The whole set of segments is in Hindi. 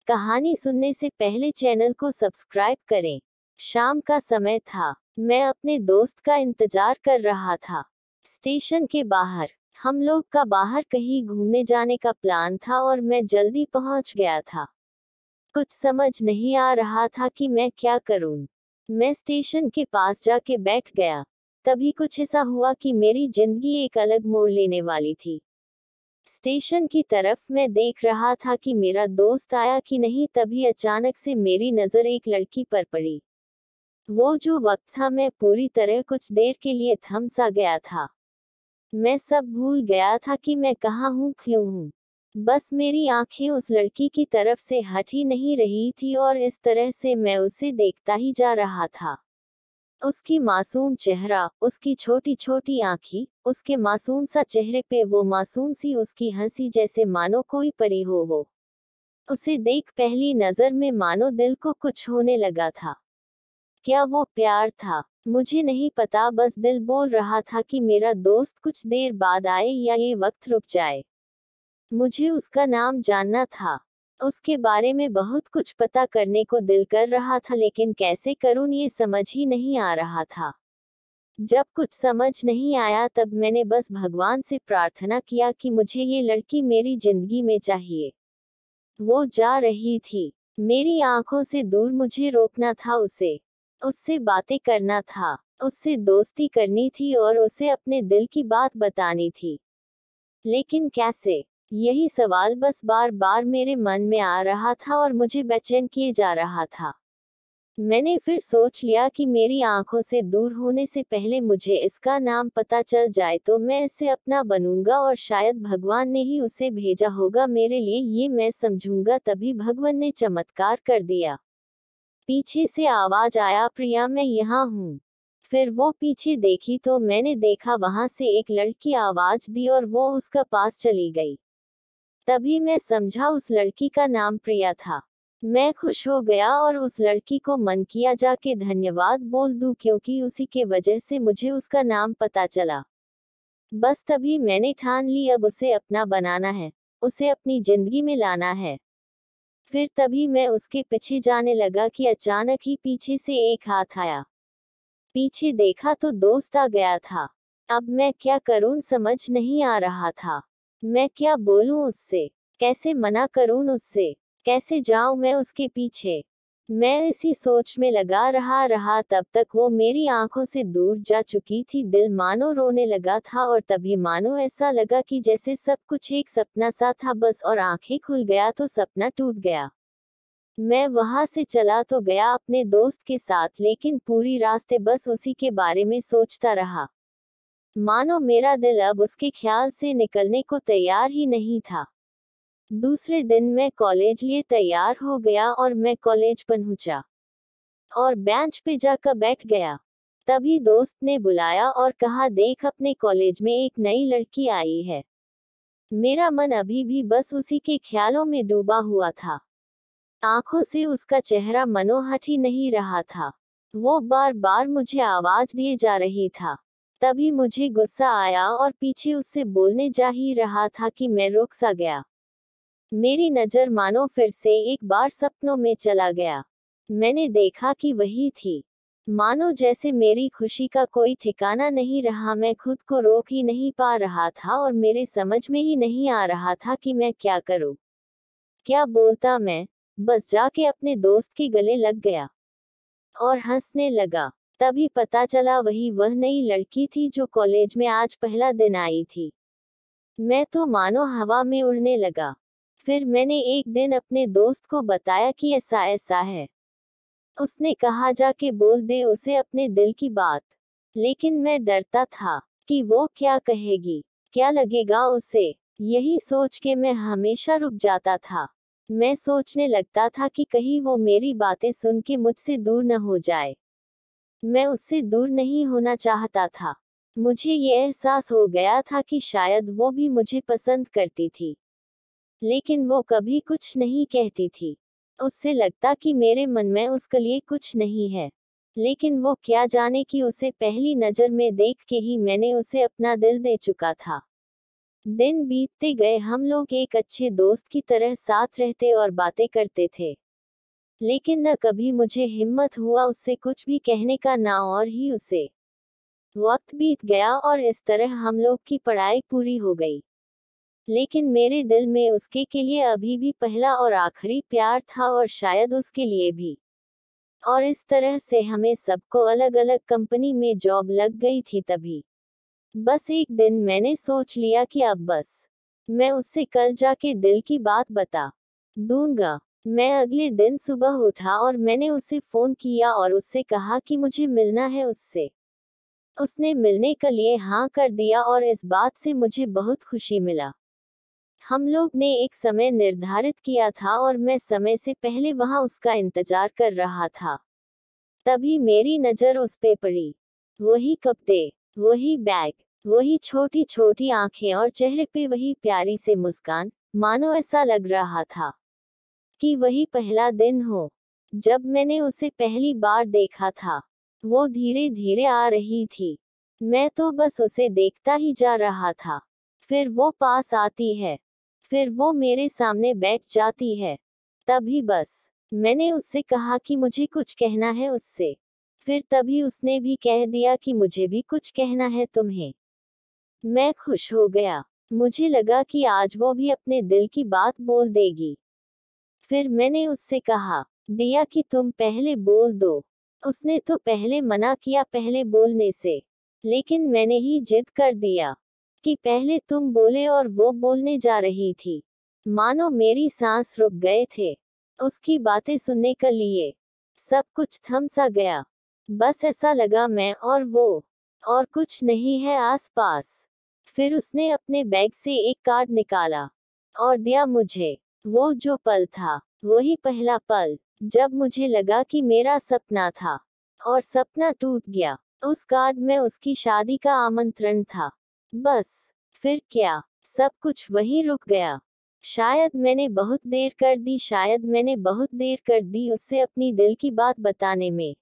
कहानी सुनने से पहले चैनल को सब्सक्राइब करें। शाम का समय था। मैं अपने दोस्त का इंतजार कर रहा था। स्टेशन के बाहर हम लोग का बाहर कहीं घूमने जाने का प्लान था और मैं जल्दी पहुंच गया था। कुछ समझ नहीं आ रहा था कि मैं क्या करूं। मैं स्टेशन के पास जाके बैठ गया। तभी कुछ ऐसा हुआ कि मेरी जिंदगी एक अलग मोड़ लेने वाली थी। स्टेशन की तरफ मैं देख रहा था कि मेरा दोस्त आया कि नहीं, तभी अचानक से मेरी नजर एक लड़की पर पड़ी। वो जो वक्त था, मैं पूरी तरह कुछ देर के लिए थम सा गया था। मैं सब भूल गया था कि मैं कहाँ हूँ, क्यों हूँ। बस मेरी आंखें उस लड़की की तरफ से हट ही नहीं रही थी और इस तरह से मैं उसे देखता ही जा रहा था। उसकी मासूम चेहरा, उसकी छोटी छोटी आंखें, उसके मासूम सा चेहरे पे वो मासूम सी उसकी हंसी, जैसे मानो कोई परी हो वो। उसे देख पहली नजर में मानो दिल को कुछ होने लगा था। क्या वो प्यार था? मुझे नहीं पता, बस दिल बोल रहा था कि मेरा दोस्त कुछ देर बाद आए या ये वक्त रुक जाए। मुझे उसका नाम जानना था। उसके बारे में बहुत कुछ पता करने को दिल कर रहा था, लेकिन कैसे करूं ये समझ ही नहीं आ रहा था। जब कुछ समझ नहीं आया तब मैंने बस भगवान से प्रार्थना किया कि मुझे ये लड़की मेरी जिंदगी में चाहिए। वो जा रही थी। मेरी आंखों से दूर मुझे रोकना था उसे। उससे बातें करना था। उससे दोस्ती करनी थी और उसे अपने दिल की बात बतानी थी। लेकिन कैसे? यही सवाल बस बार बार मेरे मन में आ रहा था और मुझे बेचैन किए जा रहा था। मैंने फिर सोच लिया कि मेरी आंखों से दूर होने से पहले मुझे इसका नाम पता चल जाए तो मैं इसे अपना बनूंगा और शायद भगवान ने ही उसे भेजा होगा मेरे लिए, ये मैं समझूंगा। तभी भगवान ने चमत्कार कर दिया। पीछे से आवाज आया, प्रिया मैं यहाँ हूँ। फिर वो पीछे देखी तो मैंने देखा वहां से एक लड़की आवाज दी और वो उसका पास चली गई। तभी मैं समझा उस लड़की का नाम प्रिया था। मैं खुश हो गया और उस लड़की को मन किया जाके धन्यवाद बोल दूं, क्योंकि उसी के वजह से मुझे उसका नाम पता चला। बस तभी मैंने ठान ली, अब उसे अपना बनाना है, उसे अपनी जिंदगी में लाना है। फिर तभी मैं उसके पीछे जाने लगा कि अचानक ही पीछे से एक हाथ आया। पीछे देखा तो दोस्त आ गया था। अब मैं क्या करूं समझ नहीं आ रहा था। मैं क्या बोलूं उससे, कैसे मना करूं उससे, कैसे जाऊं मैं उसके पीछे। मैं इसी सोच में लगा रहा तब तक वो मेरी आंखों से दूर जा चुकी थी। दिल मानो रोने लगा था और तभी मानो ऐसा लगा कि जैसे सब कुछ एक सपना सा था बस, और आंखें खुल गया तो सपना टूट गया। मैं वहां से चला तो गया अपने दोस्त के साथ, लेकिन पूरी रास्ते बस उसी के बारे में सोचता रहा। मानो मेरा दिल अब उसके ख्याल से निकलने को तैयार ही नहीं था। दूसरे दिन मैं कॉलेज लिए तैयार हो गया और मैं कॉलेज पहुंचा और बेंच पे जाकर बैठ गया। तभी दोस्त ने बुलाया और कहा, देख अपने कॉलेज में एक नई लड़की आई है। मेरा मन अभी भी बस उसी के ख्यालों में डूबा हुआ था। आंखों से उसका चेहरा मनो हट ही नहीं रहा था। वो बार बार मुझे आवाज दिए जा रही था। तभी मुझे गुस्सा आया और पीछे उससे बोलने जा ही रहा था कि मैं रुक सा गया। मेरी नजर मानो फिर से एक बार सपनों में चला गया। मैंने देखा कि वही थी। मानो जैसे मेरी खुशी का कोई ठिकाना नहीं रहा। मैं खुद को रोक ही नहीं पा रहा था और मेरे समझ में ही नहीं आ रहा था कि मैं क्या करूं, क्या बोलता मैं। बस जाके अपने दोस्त के गले लग गया और हंसने लगा। तभी पता चला वही वह नई लड़की थी जो कॉलेज में आज पहला दिन आई थी। मैं तो मानो हवा में उड़ने लगा। फिर मैंने एक दिन अपने दोस्त को बताया कि ऐसा ऐसा है। उसने कहा, जाके बोल दे उसे अपने दिल की बात। लेकिन मैं डरता था कि वो क्या कहेगी, क्या लगेगा उसे। यही सोच के मैं हमेशा रुक जाता था। मैं सोचने लगता था कि कहीं वो मेरी बातें सुन के मुझसे दूर न हो जाए। मैं उससे दूर नहीं होना चाहता था। मुझे ये एहसास हो गया था कि शायद वो भी मुझे पसंद करती थी, लेकिन वो कभी कुछ नहीं कहती थी। उससे लगता कि मेरे मन में उसके लिए कुछ नहीं है। लेकिन वो क्या जाने कि उसे पहली नजर में देख के ही मैंने उसे अपना दिल दे चुका था। दिन बीतते गए, हम लोग एक अच्छे दोस्त की तरह साथ रहते और बातें करते थे। लेकिन न कभी मुझे हिम्मत हुआ उससे कुछ भी कहने का, ना और ही उसे। वक्त बीत गया और इस तरह हम लोग की पढ़ाई पूरी हो गई। लेकिन मेरे दिल में उसके के लिए अभी भी पहला और आखिरी प्यार था, और शायद उसके लिए भी। और इस तरह से हमें सबको अलग अलग कंपनी में जॉब लग गई थी। तभी बस एक दिन मैंने सोच लिया कि अब बस, मैं उससे कल जाके दिल की बात बता दूंगा। मैं अगले दिन सुबह उठा और मैंने उसे फोन किया और उससे कहा कि मुझे मिलना है उससे। उसने मिलने के लिए हाँ कर दिया और इस बात से मुझे बहुत खुशी मिला। हम लोग ने एक समय निर्धारित किया था और मैं समय से पहले वहां उसका इंतजार कर रहा था। तभी मेरी नजर उस पे पड़ी। वही कपड़े, वही बैग, वही छोटी छोटी आंखें और चेहरे पे वही प्यारी से मुस्कान। मानो ऐसा लग रहा था कि वही पहला दिन हो जब मैंने उसे पहली बार देखा था। वो धीरे धीरे आ रही थी। मैं तो बस उसे देखता ही जा रहा था। फिर वो पास आती है, फिर वो मेरे सामने बैठ जाती है। तभी बस मैंने उससे कहा कि मुझे कुछ कहना है उससे। फिर तभी उसने भी कह दिया कि मुझे भी कुछ कहना है तुम्हें। मैं खुश हो गया। मुझे लगा कि आज वो भी अपने दिल की बात बोल देगी। फिर मैंने उससे कहा दिया कि तुम पहले बोल दो। उसने तो पहले मना किया पहले बोलने से, लेकिन मैंने ही जिद कर दिया कि पहले तुम बोले, और वो बोलने जा रही थी। मानो मेरी सांस रुक गए थे उसकी बातें सुनने के लिए। सब कुछ थम सा गया। बस ऐसा लगा मैं और वो, और कुछ नहीं है आसपास। फिर उसने अपने बैग से एक कार्ड निकाला और दिया मुझे। वो जो पल था, वही पहला पल जब मुझे लगा कि मेरा सपना था और सपना टूट गया। उस कार्ड में उसकी शादी का आमंत्रण था। बस फिर क्या, सब कुछ वहीं रुक गया। शायद मैंने बहुत देर कर दी, शायद मैंने बहुत देर कर दी उससे अपनी दिल की बात बताने में।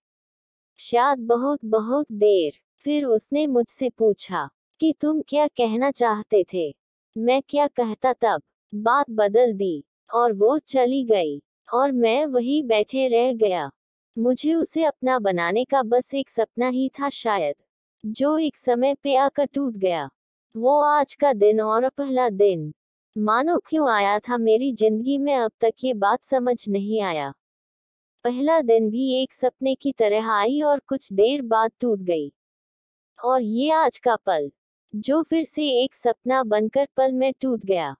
शायद बहुत बहुत देर। फिर उसने मुझसे पूछा कि तुम क्या कहना चाहते थे। मैं क्या कहता तब। बात बदल दी और वो चली गई और मैं वही बैठे रह गया। मुझे उसे अपना बनाने का बस एक सपना ही था शायद, जो एक समय पे आकर टूट गया। वो आज का दिन और पहला दिन मानो क्यों आया था मेरी जिंदगी में, अब तक ये बात समझ नहीं आया। पहला दिन भी एक सपने की तरह आई और कुछ देर बाद टूट गई। और ये आज का पल, जो फिर से एक सपना बनकर पल में टूट गया।